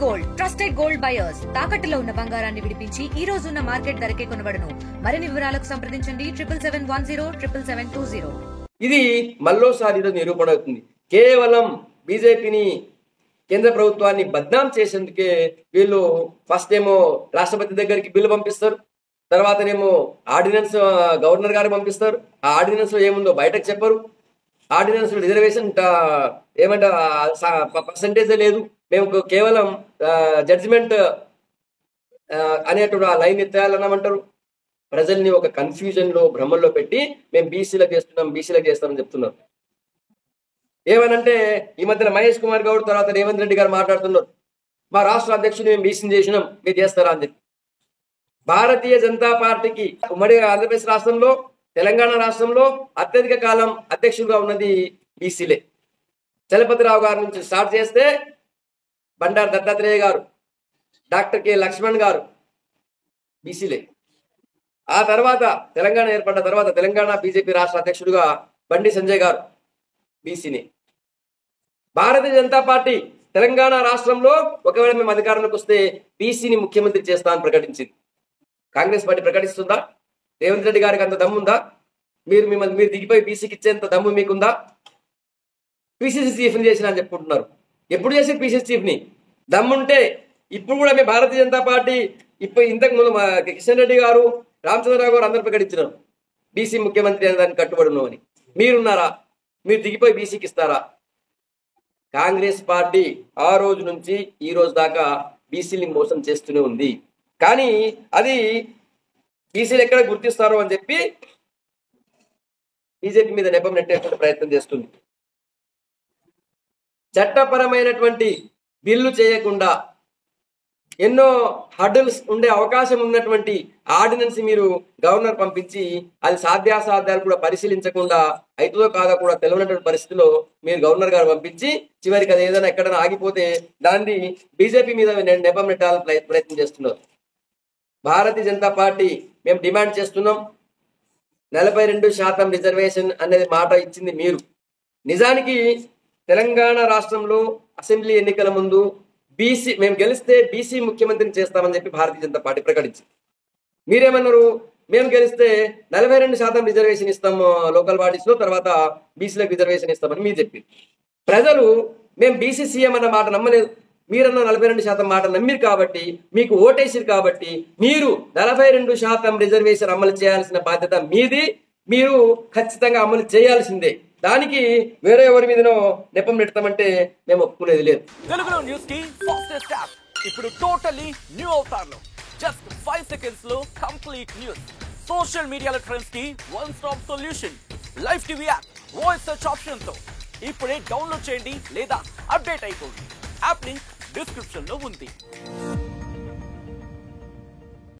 Gold trusted gold buyers తాకట్టులో ఉన్న బంగారాన్ని విడిపించి ఈ రోజు ఉన్న మార్కెట్ ధరకే కొనబడును. మరిన్ని వివరాలకు సంప్రదించండి 7710777020. ఇది మళ్ళోసారి నిరూపణ అవుతుంది. కేవలం బీజేపీని కేంద్ర ప్రభుత్వాన్ని బద్నాం చేసేందుకే వీళ్ళు ఫస్ట్ ఏమో రాష్ట్రపతి దగ్గరికి బిల్లు పంపిస్తారు, తర్వాతనేమో ఆర్డినెన్స్ గవర్నర్ గారు పంపిస్తారు. ఆ ఆర్డినెన్స్ లో ఏముందో బయటకు చెప్పరు. ఆర్డినెన్స్ రిజర్వేషన్ ఏమంటే పర్సంటేజే లేదు, మేము కేవలం జడ్జిమెంట్ అనేటువంటి ఆ లైన్ ఎత్తేయాలన్నామంటారు. ప్రజల్ని ఒక కన్ఫ్యూజన్ లో భ్రమంలో పెట్టి మేము బీసీలకు చేస్తామని చెప్తున్నారు. ఏమనంటే ఈ మధ్యన మహేష్ కుమార్ గౌడ్ తర్వాత రేవంత్ రెడ్డి గారు మాట్లాడుతున్నారు, మా రాష్ట్ర అధ్యక్షుడు మేము బీసీని చేసినాం, మీరు చేస్తారా అని చెప్పి. భారతీయ జనతా పార్టీకి ఉమ్మడి ఆంధ్రప్రదేశ్ రాష్ట్రంలో, తెలంగాణ రాష్ట్రంలో అత్యధిక కాలం అధ్యక్షుడిగా ఉన్నది బీసీలే. చలపతిరావు గారి నుంచి స్టార్ట్ చేస్తే బండారు దత్తాత్రేయ గారు, డాక్టర్ కె లక్ష్మణ్ గారు బీసీలే. ఆ తర్వాత తెలంగాణ ఏర్పడ్డ తర్వాత తెలంగాణ బీజేపీ రాష్ట్ర అధ్యక్షుడిగా బండి సంజయ్ గారు బీసీని. భారతీయ జనతా పార్టీ తెలంగాణ రాష్ట్రంలో ఒకవేళ మేము అధికారంలోకి వస్తే బీసీని ముఖ్యమంత్రి చేస్తామని ప్రకటించింది. కాంగ్రెస్ పార్టీ ప్రకటిస్తుందా? రేవంత్ రెడ్డి గారికి అంత దమ్ముందా? మీరు దిగిపోయి బీసీకి ఇచ్చేంత దమ్ము మీకుందా? పిసిసి చీఫ్ని చేసిన అని చెప్పుకుంటున్నారు. ఎప్పుడు చేసి పిసిసి చీఫ్ని దమ్ముంటే ఇప్పుడు కూడా మేము భారతీయ జనతా పార్టీ ఇంతకు ముందు కిషన్ రెడ్డి గారు, రామచంద్రరావు గారు అందరూ ప్రకటించినారు బీసీ ముఖ్యమంత్రి అనే దాన్ని కట్టుబడి ఉన్నామని. మీరున్నారా? మీరు దిగిపోయి బీసీకి ఇస్తారా? కాంగ్రెస్ పార్టీ ఆ రోజు నుంచి ఈ రోజు దాకా బీసీని మోసం చేస్తూనే ఉంది. కానీ అది బీసీలు ఎక్కడ గుర్తిస్తారో అని చెప్పి బీజేపీ మీద నెపం నెట్టేటువంటి ప్రయత్నం చేస్తుంది. చట్టపరమైనటువంటి బిల్లు చేయకుండా ఎన్నో హర్డల్స్ ఉండే అవకాశం ఉన్నటువంటి ఆర్డినెన్స్ మీరు గవర్నర్ పంపించి అది సాధ్యాసాధ్యాలు కూడా పరిశీలించకుండా అయితుందో కాదో కూడా తెలియనటువంటి పరిస్థితిలో మీరు గవర్నర్ గారు పంపించి చివరికి అది ఏదైనా ఎక్కడైనా ఆగిపోతే దాన్ని బీజేపీ మీద నెపం నెట్టాలని ప్రయత్నం చేస్తున్నారు. భారతీయ జనతా పార్టీ మేము డిమాండ్ చేస్తున్నాం, 42% రిజర్వేషన్ అనేది మాట ఇచ్చింది మీరు. నిజానికి తెలంగాణ రాష్ట్రంలో అసెంబ్లీ ఎన్నికల ముందు మేము గెలిస్తే బీసీ ముఖ్యమంత్రిని చేస్తామని చెప్పి భారతీయ జనతా పార్టీ ప్రకటించింది. మీరేమన్నారు? మేము గెలిస్తే 42% రిజర్వేషన్ ఇస్తాము లోకల్ బాడీస్ లో, తర్వాత బీసీలకు రిజర్వేషన్ ఇస్తామని మీరు చెప్పి ప్రజలు మేము బీసీ సీఎం అన్న మాట నమ్మలేదు. మీరన్న 42% మాట నమ్మిరు కాబట్టి, మీకు ఓటేసిరు కాబట్టి మీరు 42% రిజర్వేషన్ అమలు చేయాల్సిన బాధ్యత మీది. మీరు ఖచ్చితంగా అమలు చేయాల్సిందే. దానికి వేరే ఎవరి మీదనో నెపం నెడతామంటే మేము ఒప్పుకునేది లేదు. తెలుగులో న్యూస్ కి ఫాస్టెస్ట్ యాప్ ఇప్పుడు టోటల్లీ న్యూ అవతార్లో జస్ట్ 5 సెకండ్స్ లో కంప్లీట్ న్యూస్. సోషల్ మీడియాలో ట్రెండ్స్ కి one stop solution. Live TV app voice search option తో ఇప్పుడే డౌన్లోడ్ చేయండి లేదా అప్డేట్ అయిపోండి. యాప్ లింక్ డిస్క్రిప్షన్ లో ఉంది.